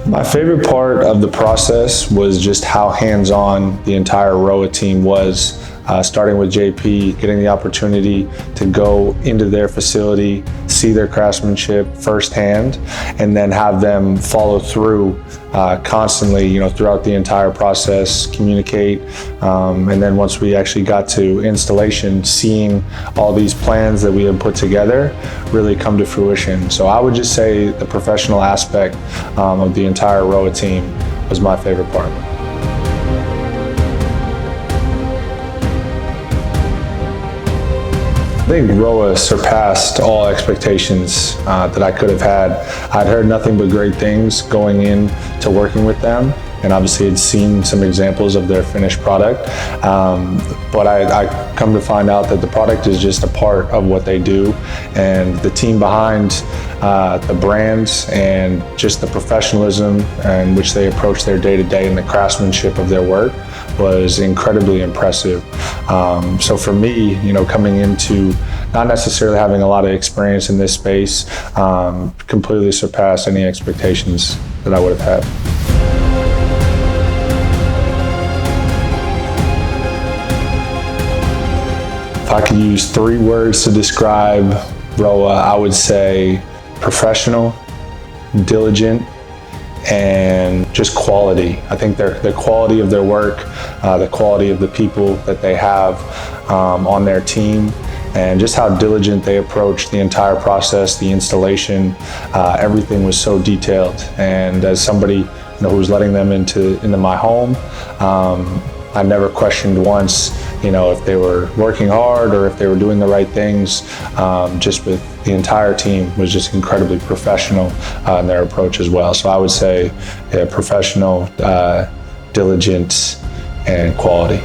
My favorite part of the process was just how hands-on the entire ROA team was. Starting with JP, getting the opportunity to go into their facility, see their craftsmanship firsthand, and then have them follow through constantly, throughout the entire process, communicate, and then once we actually got to installation, seeing all these plans that we had put together really come to fruition. So I would just say the professional aspect of the entire ROA team was my favorite part. I think ROA surpassed all expectations that I could have had. I'd heard nothing but great things going in to working with them, and obviously had seen some examples of their finished product. But I come to find out that the product is just a part of what they do, and the team behind the brands and just the professionalism in which they approach their day-to-day and the craftsmanship of their work was incredibly impressive. So for me, coming into not necessarily having a lot of experience in this space, completely surpassed any expectations that I would have had. If I could use 3 words to describe ROA, I would say professional, diligent, and just quality. I think the quality of their work, the quality of the people that they have on their team, and just how diligent they approach the entire process, the installation, everything was so detailed. And as somebody who was letting them into my home, I never questioned once, if they were working hard or if they were doing the right things. Just with the entire team was just incredibly professional in their approach as well. So I would say professional, diligent, and quality.